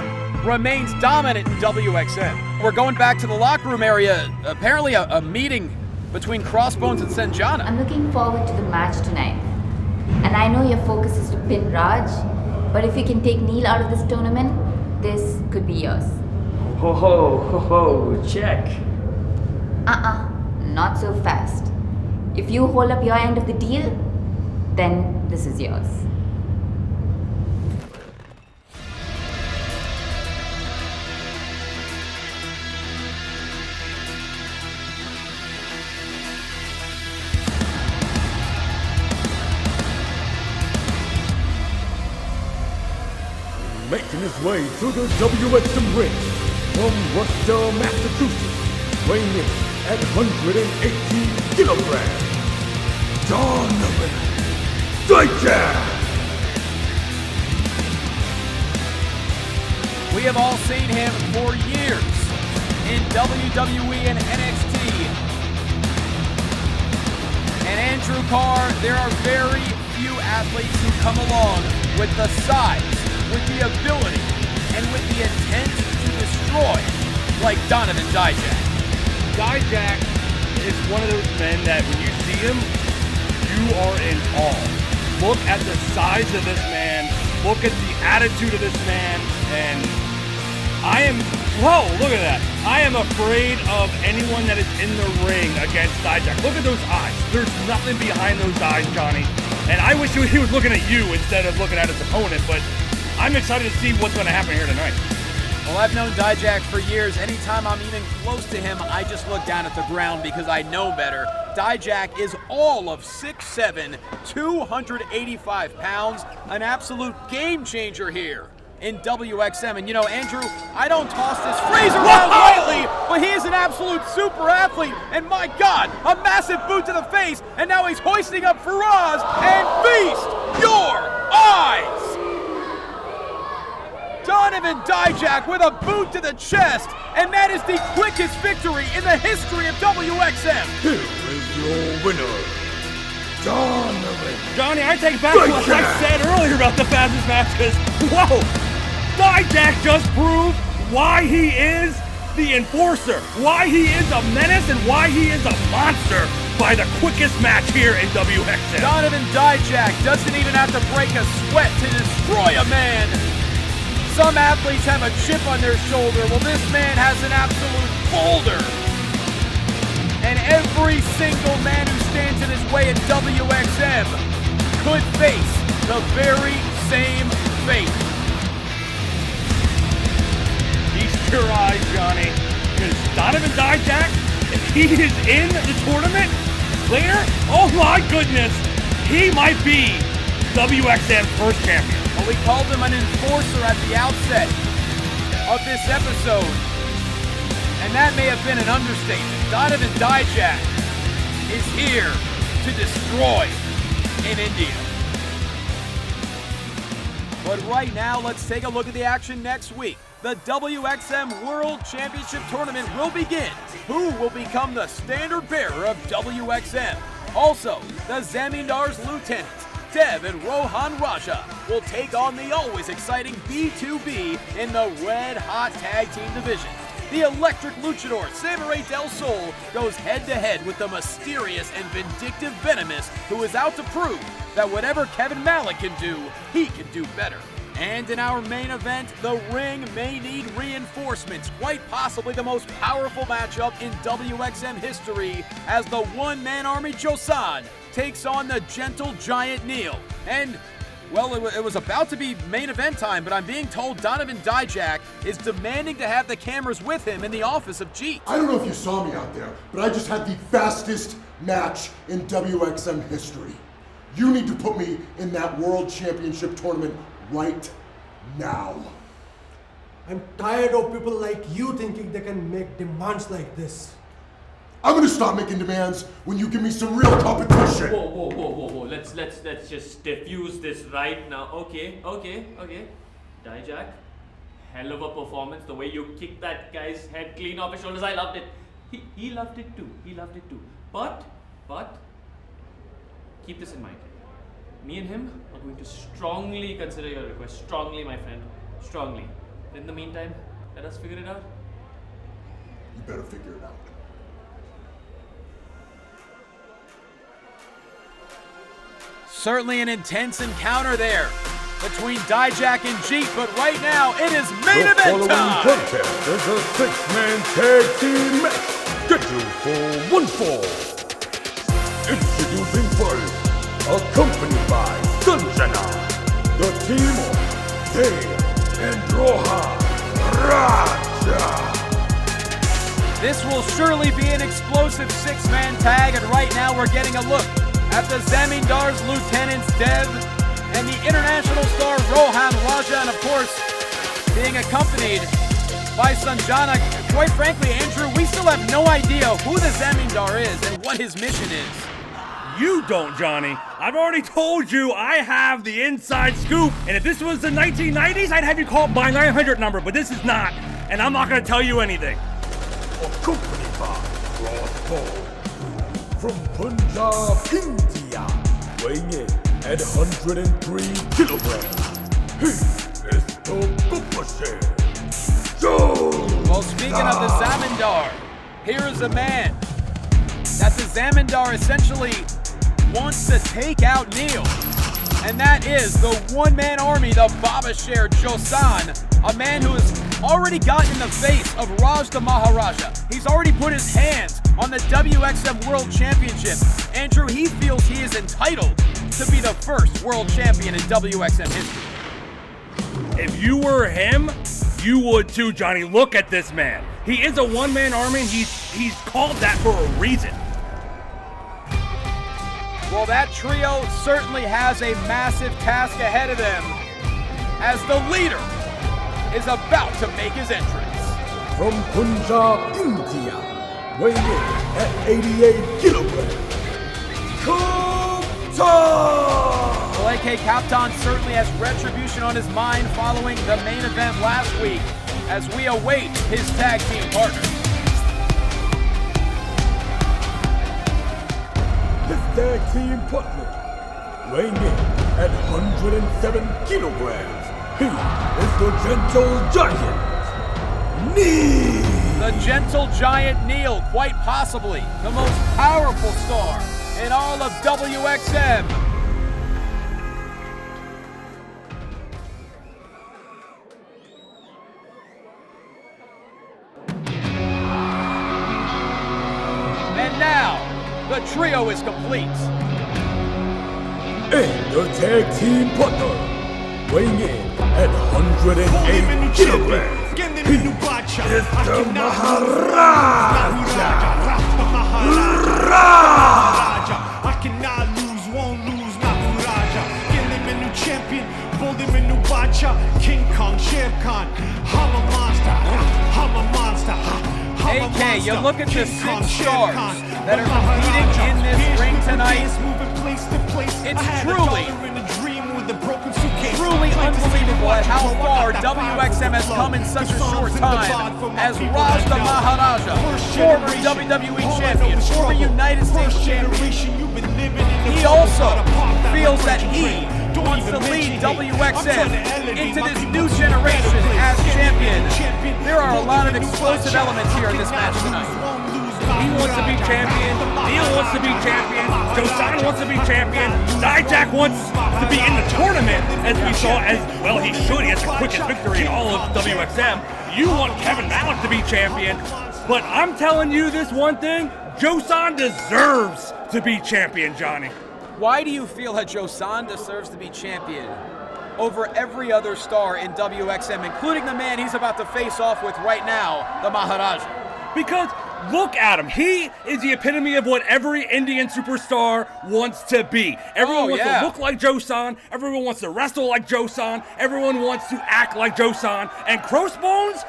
remains dominant in WXM. We're going back to the locker room area. Apparently a meeting between Crossbones and Sanjana. I'm looking forward to the match tonight. And I know your focus is to pin Raj, but if you can take Neel out of this tournament, this could be yours. Ho, check. Not so fast. If you hold up your end of the deal, then this is yours. Making his way through the WXM ring from Worcester, Massachusetts, weighing in at 118 kilograms, Donovan Dijak! We have all seen him for years in WWE and NXT. And Andrew Carr, there are very few athletes who come along with the size, with the ability, and with the intent to destroy, like Donovan Dijak. Dijak is one of those men that when you see him, you are in awe. Look at the size of this man, look at the attitude of this man, and look at that. I am afraid of anyone that is in the ring against Dijak. Look at those eyes. There's nothing behind those eyes, Johnny. And I wish he was looking at you instead of looking at his opponent, but I'm excited to see what's going to happen here tonight. Well, I've known Dijak for years. Anytime I'm even close to him, I just look down at the ground because I know better. Dijak is all of 6'7", 285 pounds, an absolute game changer here in WXM. And you know, Andrew, I don't toss this phrase around lightly, but he is an absolute super athlete. And my God, a massive boot to the face, and now he's hoisting up Faraz and feast your eyes! Donovan Dijak with a boot to the chest, and that is the quickest victory in the history of WXM. Here is your winner, Donovan. Johnny, I take back what I said earlier about the fastest match, because, whoa, Dijak just proved why he is the enforcer, why he is a menace, and why he is a monster by the quickest match here in WXM. Donovan Dijak doesn't even have to break a sweat to destroy a man. Some athletes have a chip on their shoulder. Well, this man has an absolute boulder. And every single man who stands in his way at WXM could face the very same fate. Feast your eyes, Johnny, because Donovan Dijak, if he is in the tournament later, oh my goodness, he might be WXM's first champion. Well, we called him an enforcer at the outset of this episode, and that may have been an understatement. Donovan Dijak is here to destroy in India. But right now, let's take a look at the action next week. The WXM World Championship Tournament will begin. Who will become the standard bearer of WXM? Also, the Zamindar's lieutenants, Dev and Rohan Raja, will take on the always exciting B2B in the Red Hot Tag Team division. The electric luchador Samurai Del Sol goes head-to-head with the mysterious and vindictive Venomous, who is out to prove that whatever Kevin Malik can do, he can do better. And in our main event, the ring may need reinforcements, quite possibly the most powerful matchup in WXM history, as the one-man army Jossan takes on the gentle giant Neel. And, well, it was about to be main event time, but I'm being told Donovan Dijak is demanding to have the cameras with him in the office of Jeet. I don't know if you saw me out there, but I just had the fastest match in WXM history. You need to put me in that World Championship tournament right now. I'm tired of people like you thinking they can make demands like this. I'm gonna stop making demands when you give me some real competition. Whoa. Let's just defuse this right now. Okay. Dijak, hell of a performance. The way you kicked that guy's head clean off his shoulders, I loved it. He loved it too. But keep this in mind. Me and him are going to strongly consider your request. Strongly, my friend. Strongly. In the meantime, let us figure it out. You better figure it out. Certainly an intense encounter there between Dijak and Jeet, but right now it is main The event following time. contest is a six-man tag team match scheduled for one fall. Introducing first, accompanied by Sanjana, the team of Dave and Rohan Raja. This will surely be an explosive six-man tag, and right now we're getting a look at the Zamindar's lieutenants Dev and the international star Rohan Raja, and of course, being accompanied by Sanjana. Quite frankly, Andrew, we still have no idea who the Zamindar is and what his mission is. You don't, Johnny. I've already told you I have the inside scoop. And if this was the 1990s, I'd have you call my 900 number, but this is not. And I'm not going to tell you anything. Accompanied by Crossbow from Punjab, India, weighing in at 103 kilograms. He is the Bupasher. Well, speaking of the Zamindar, here is a man that the Zamindar essentially wants to take out Neel. And that is the one-man army, the Babasher Jossan, a man who has already gotten in the face of Raj The Maharaja. He's already put his hands on the WXM World Championship. Andrew, he feels he is entitled to be the first world champion in WXM history. If you were him, you would too, Johnny. Look at this man. He is a one-man army, and he's called that for a reason. Well, that trio certainly has a massive task ahead of them as the leader is about to make his entrance. From Punjab, India, weighing in at 88 kilograms, Kaptaan! Well, AK Kaptaan certainly has retribution on his mind following the main event last week as we await his tag team partner. His tag team partner, weighing in at 107 kilograms, he is the gentle giant, Neel. The gentle giant Neel, quite possibly the most powerful star in all of WXM. And now, the trio is complete. And the tag team partner, weighing in at 108 kilograms, he is the Maharaja. I cannot lose, won't lose, Maharaja. Give him a new champion, hold him a new bacha. King Kong, Sher Khan, I'm a monster, I'm a monster. AK, you look at the 6 stars that are competing in this ring tonight. It's truly unbelievable at how far WXM has come in such a short time, as Raj The Maharaja, former WWE champion, former United States champion, he also feels that he wants to lead WXM into this new generation as champion. There are a lot of explosive elements here in this match tonight. He wants to be champion. Neel wants to be champion. Jossan wants to be champion. Dijak wants to be in the tournament, as we saw. As well, he should. He has the quickest victory in all of WXM. You want Kevin Malik to be champion, but I'm telling you this one thing: Jossan deserves to be champion, Johnny. Why do you feel that Jossan deserves to be champion over every other star in WXM, including the man he's about to face off with right now, the Maharaja? Because look at him. He is the epitome of what every Indian superstar wants to be. Everyone wants to look like Jossan. Everyone wants to wrestle like Jossan. Everyone wants to act like Jossan. And Crossbones,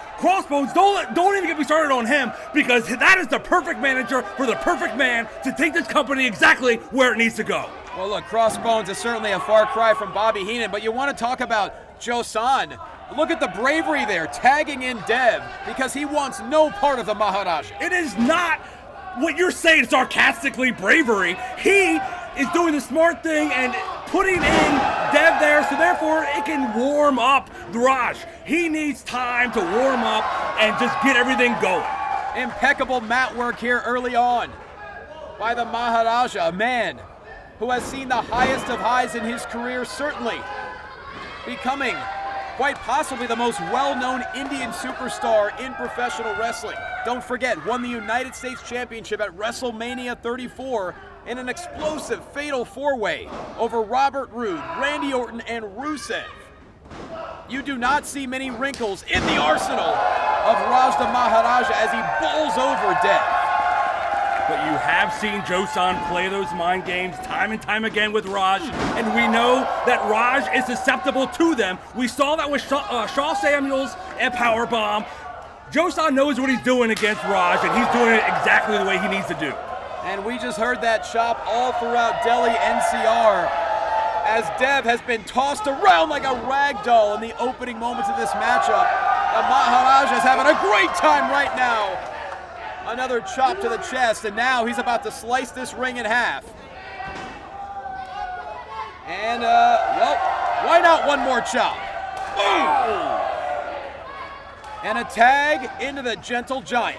don't even get me started on him, because that is the perfect manager for the perfect man to take this company exactly where it needs to go. Well, look, Crossbones is certainly a far cry from Bobby Heenan, but you want to talk about Jossan. Look at the bravery there, tagging in Dev, because he wants no part of the Maharaja. It is not what you're saying sarcastically bravery. He is doing the smart thing and putting in Dev there, so therefore it can warm up Raj. He needs time to warm up and just get everything going. Impeccable mat work here early on by the Maharaja, a man who has seen the highest of highs in his career, certainly becoming quite possibly the most well-known Indian superstar in professional wrestling. Don't forget, won the United States Championship at WrestleMania 34 in an explosive fatal four-way over Robert Roode, Randy Orton, and Rusev. You do not see many wrinkles in the arsenal of Raj The Maharaja as he bowls over Dev. But you have seen Jossan play those mind games time and time again with Raj, and we know that Raj is susceptible to them. We saw that with Shaw Samuels and Powerbomb. Jossan knows what he's doing against Raj, and he's doing it exactly the way he needs to do. And we just heard that chop all throughout Delhi NCR as Dev has been tossed around like a rag doll in the opening moments of this matchup. The Maharaja is having a great time right now. Another chop to the chest, and now he's about to slice this ring in half. And, well, why not one more chop? Boom! And a tag into the Gentle Giant.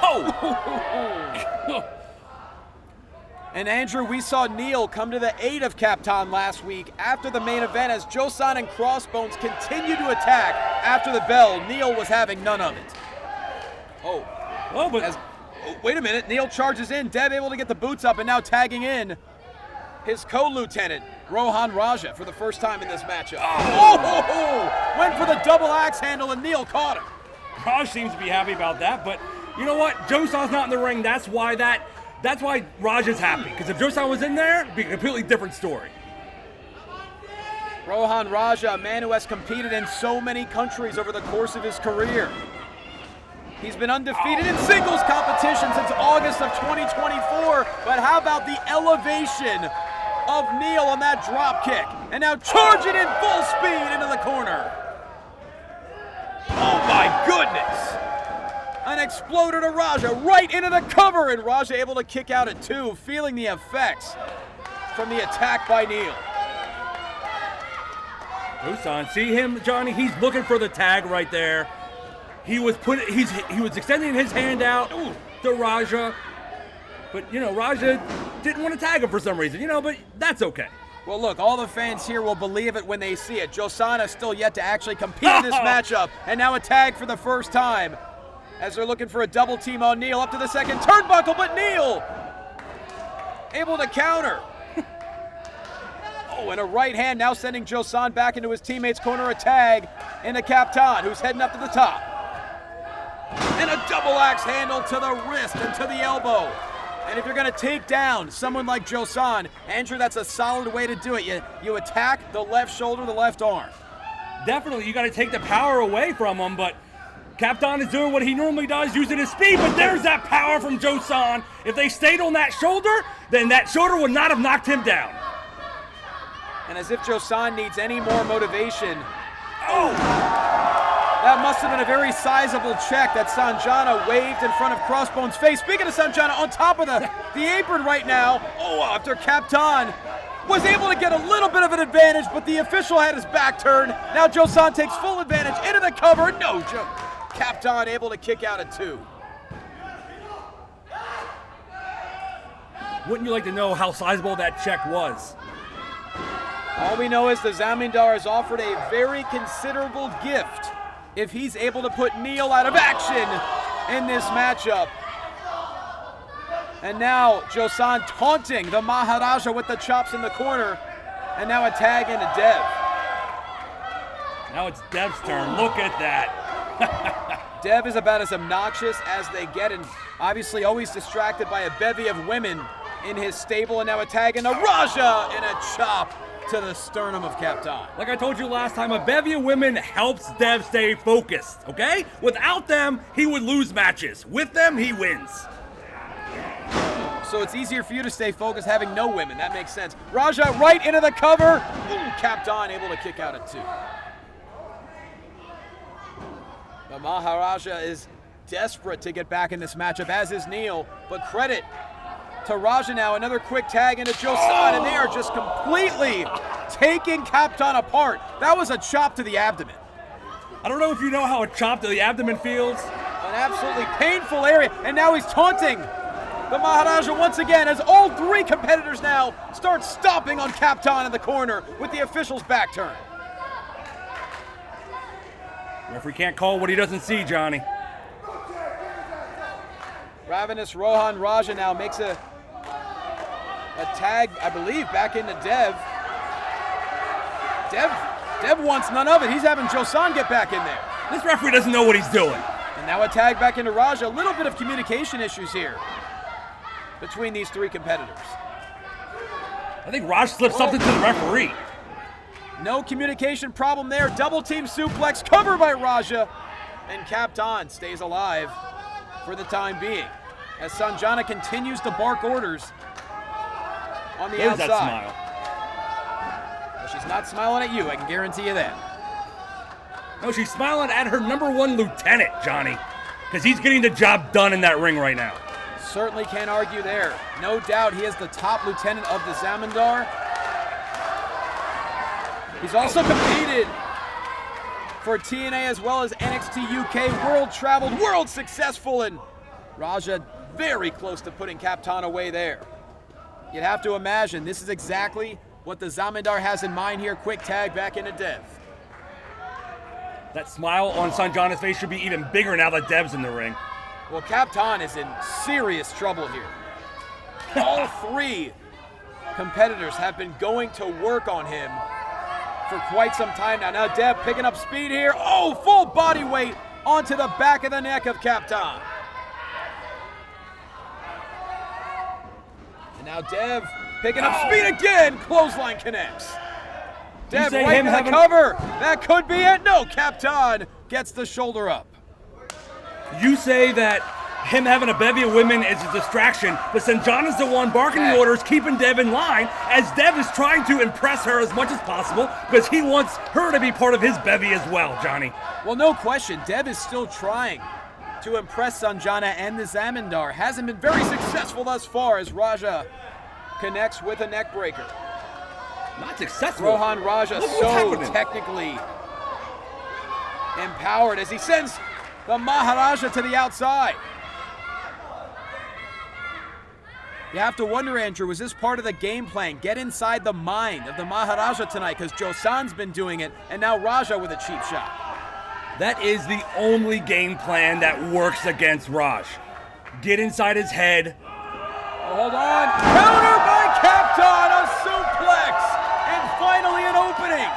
Oh! And Andrew, we saw Neel come to the aid of Kaptaan last week after the main event as Jossan and Crossbones continued to attack after the bell. Neel was having none of it. Wait a minute, Neel charges in, Dev able to get the boots up and now tagging in his co-lieutenant, Rohan Raja, for the first time in this matchup. Went for the double axe handle and Neel caught him. Raj seems to be happy about that, but you know what? Jossan's not in the ring. That's why Raj is happy, because if Jossan was in there, it'd be a completely different story. Rohan Raja, a man who has competed in so many countries over the course of his career. He's been undefeated in singles competition since August of 2024, but how about the elevation of Neel on that drop kick? And now charging in full speed into the corner. Oh my goodness! An exploder to Raja, right into the cover, and Raja able to kick out at 2, feeling the effects from the attack by Neel. Jossan, see him, Johnny? He's looking for the tag right there. He was extending his hand out to Raja, but Raja didn't want to tag him for some reason, but that's okay. Well, look, all the fans here will believe it when they see it. Jossan is still yet to actually compete in this matchup, and now a tag for the first time as they're looking for a double team on Neel up to the second turnbuckle, but Neel able to counter. And a right hand now sending Jossan back into his teammate's corner, a tag into Kaptaan, who's heading up to the top. And a double axe handle to the wrist and to the elbow. And if you're going to take down someone like Jossan, Andrew, that's a solid way to do it. You attack the left shoulder, the left arm. Definitely, you got to take the power away from him, but Kaptaan is doing what he normally does, using his speed, but there's that power from Jossan. If they stayed on that shoulder, then that shoulder would not have knocked him down. And as if Jossan needs any more motivation. That must have been a very sizable check that Sanjana waved in front of Crossbones' face. Speaking of Sanjana, on top of the apron right now. After Kaptaan was able to get a little bit of an advantage, but the official had his back turned. Now Jossan takes full advantage into the cover. No joke. Kaptaan able to kick out at 2. Wouldn't you like to know how sizable that check was? All we know is the Zamindar has offered a very considerable gift if he's able to put Neel out of action in this matchup. And now Jossan taunting the Maharaja with the chops in the corner. And now a tag into Dev. Now it's Dev's turn. Look at that. Dev is about as obnoxious as they get, and obviously always distracted by a bevy of women in his stable. And now a tag into Raja and a chop to the sternum of Kaptaan. Like I told you last time, a bevy of women helps Dev stay focused, okay? Without them, he would lose matches. With them, he wins. So it's easier for you to stay focused having no women. That makes sense. Raja right into the cover. Kaptaan able to kick out at 2. The Maharaja is desperate to get back in this matchup, as is Neel, but credit to Raja now. Another quick tag into Jossan, and they are just completely taking Kaptaan apart. That was a chop to the abdomen. I don't know if you know how a chop to the abdomen feels. An absolutely painful area, and now he's taunting The Maharaja once again, as all three competitors now start stomping on Kaptaan in the corner with the official's back turn. Referee can't call what he doesn't see, Johnny. Ravenous Rohan Raja now makes a tag, I believe, back into Dev. Dev wants none of it. He's having Jossan get back in there. This referee doesn't know what he's doing. And now a tag back into Raja. A little bit of communication issues here between these three competitors. I think Raj slipped something to the referee. No communication problem there. Double team suplex covered by Raja. And Kaptaan stays alive for the time being as Sanjana continues to bark orders on the outside. That smile? Well, she's not smiling at you, I can guarantee you that. No, she's smiling at her #1 lieutenant, Johnny, because he's getting the job done in that ring right now. Certainly can't argue there. No doubt he is the top lieutenant of the Zamindar. He's also competed for TNA as well as NXT UK, world traveled, world successful, and Raja very close to putting Kaptaan away there. You'd have to imagine this is exactly what the Zamindar has in mind here. Quick tag back into Dev. That smile on Sanjana's face should be even bigger now that Dev's in the ring. Well, Kaptaan is in serious trouble here. All three competitors have been going to work on him for quite some time now. Now Dev picking up speed here. Oh, full body weight onto the back of the neck of Kaptaan. And now Dev picking up speed again. Clothesline connects. Dev right in the cover. That could be it. No, Kaptaan gets the shoulder up. You say that him having a bevy of women is a distraction, but Sanjana's the one barking the orders, keeping Dev in line, as Dev is trying to impress her as much as possible because he wants her to be part of his bevy as well, Johnny. Well, no question. Dev is still trying to impress Sanjana and the Zamindar. Hasn't been very successful thus far as Raja connects with a neck breaker. Not successful. Rohan Raja so technically empowered as he sends the Maharaja to the outside. You have to wonder, Andrew, was this part of the game plan? Get inside the mind of the Maharaja tonight, because Jossan's been doing it, and now Raja with a cheap shot. That is the only game plan that works against Raj. Get inside his head. Oh, hold on. Counter by Kaptaan, a suplex. And finally an opening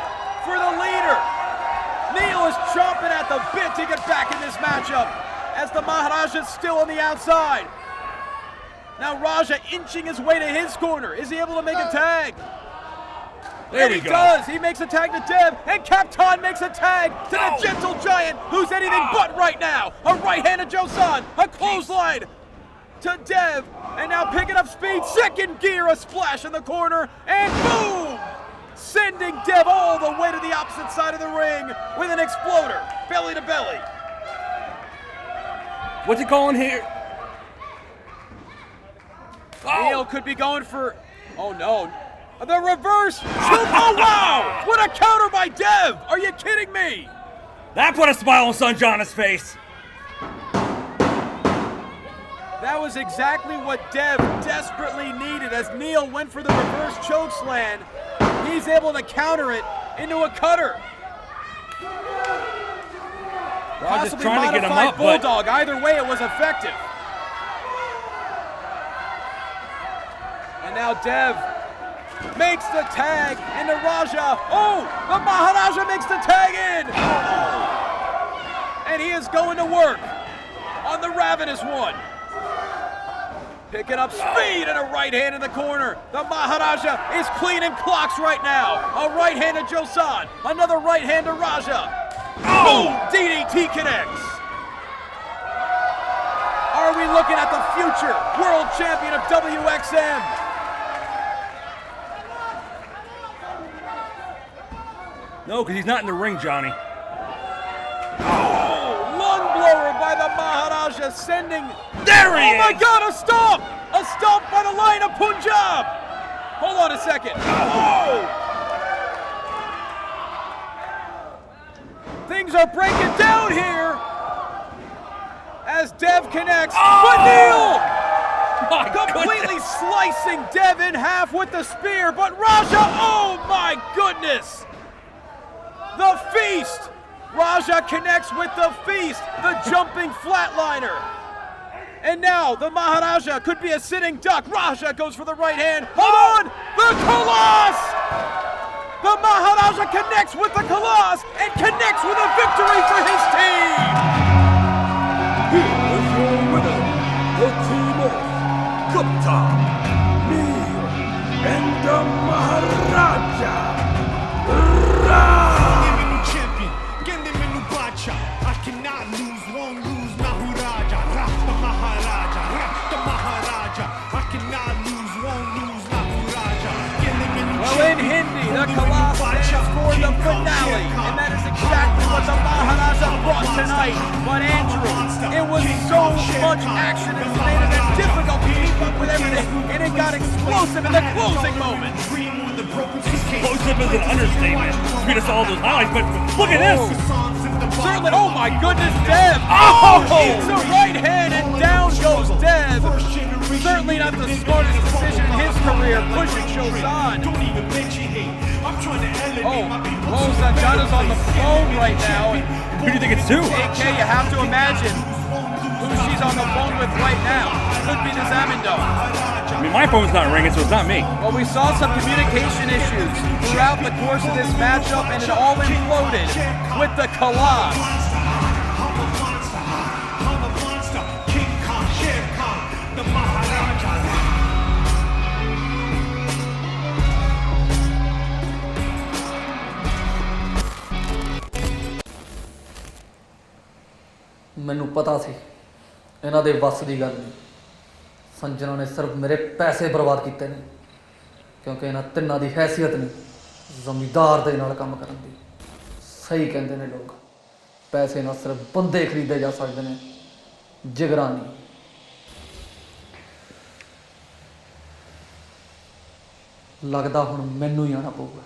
for the leader. Neel is chomping at the bit to get back in this matchup as the Maharaja's still on the outside. Now Raja inching his way to his corner. Is he able to make a tag? There we go. He does. He makes a tag to Dev, and Kaptaan makes a tag to the gentle giant, who's anything but right now. A right hand to Jossan, a clothesline to Dev, and now picking up speed. Second gear, a splash in the corner, and boom! Sending Dev all the way to the opposite side of the ring with an exploder, belly to belly. What's he calling here? Neel could be going for, oh no, the reverse. Oh wow! What a counter by Dev! Are you kidding me? That put a smile on Sanjana's face. That was exactly what Dev desperately needed as Neel went for the reverse chokeslam. He's able to counter it into a cutter. Possibly trying to get him up, bulldog. Either way, it was effective. And now Dev makes the tag into Raja. Oh, the Maharaja makes the tag in. And he is going to work on the Ravenous one. Picking up speed and a right hand in the corner. The Maharaja is cleaning clocks right now. A right hand to Jossan. Another right hand to Raja. Boom! DDT connects. Are we looking at the future world champion of WXM? No, because he's not in the ring, Johnny. Oh, lung blower by the Maharaja sending... There he is! Oh my God, a stomp! A stomp by the Lion of Punjab! Hold on a second. Oh! Things are breaking down here as Dev connects. But Neel! Completely slicing Dev in half with the spear, but Raja, oh my goodness! The feast! Raja connects with the feast, the jumping flatliner. And now the Maharaja could be a sitting duck. Raja goes for the right hand. Hold on! The Colossus! The Maharaja connects with the Colossus and connects with a victory for his team! Here is your winner, the team of Kaptaan, Neel, and the Maharaja, Raj! Champion, I cannot lose, won't lose, Maharaja, Raj the Maharaja, Raj the Maharaja. I cannot lose, won't lose, Maharaja. Well, in Hindi, the Colossus stands for the finale, and that is exactly what the Maharaja brought tonight. But Andrew, it was so much action, it made it difficult to keep up with everything, and it got explosive in the closing moment. Explosive is an understatement. Read us all those highlights, but look at this. Certainly, oh my goodness, Dev! Oh! It's a right hand and down goes Dev! Certainly not the smartest decision in his career, pushing Jossan. Oh, Zanjana's on the phone right now. Who do you think it's to? AK, you have to imagine who she's on the phone with right now. Could be the Zamindo. I mean, my phone's not ringing, so it's not me. Well, we saw some communication issues throughout the course of this matchup, and it all imploded with the Colossus. ਮੈਨੂੰ ਪਤਾ ਸੀ ਇਹਨਾਂ ਦੇ ਵੱਸ ਦੀ ਗੱਲ ਨਹੀਂ। ਸੰਜਨਾ ਨੇ ਸਿਰਫ ਮੇਰੇ ਪੈਸੇ ਬਰਬਾਦ ਕੀਤੇ ਨੇ, ਕਿਉਂਕਿ ਇਹਨਾਂ ਤਿੰਨਾਂ ਦੀ ਹੈਸੀਅਤ ਨਹੀਂ ਜ਼ਮੀਂਦਾਰ ਦੇ ਨਾਲ ਕੰਮ ਕਰਨ ਦੀ। ਸਹੀ ਕਹਿੰਦੇ ਨੇ ਲੋਕ, ਪੈਸੇ ਨਾਲ ਸਿਰਫ ਬੰਦੇ ਖਰੀਦੇ ਜਾ ਸਕਦੇ ਨੇ, ਜਿਗਰਾਂ ਨਹੀਂ। ਲੱਗਦਾ ਹੁਣ ਮੈਨੂੰ ਹੀ ਆਉਣਾ ਪਊਗਾ।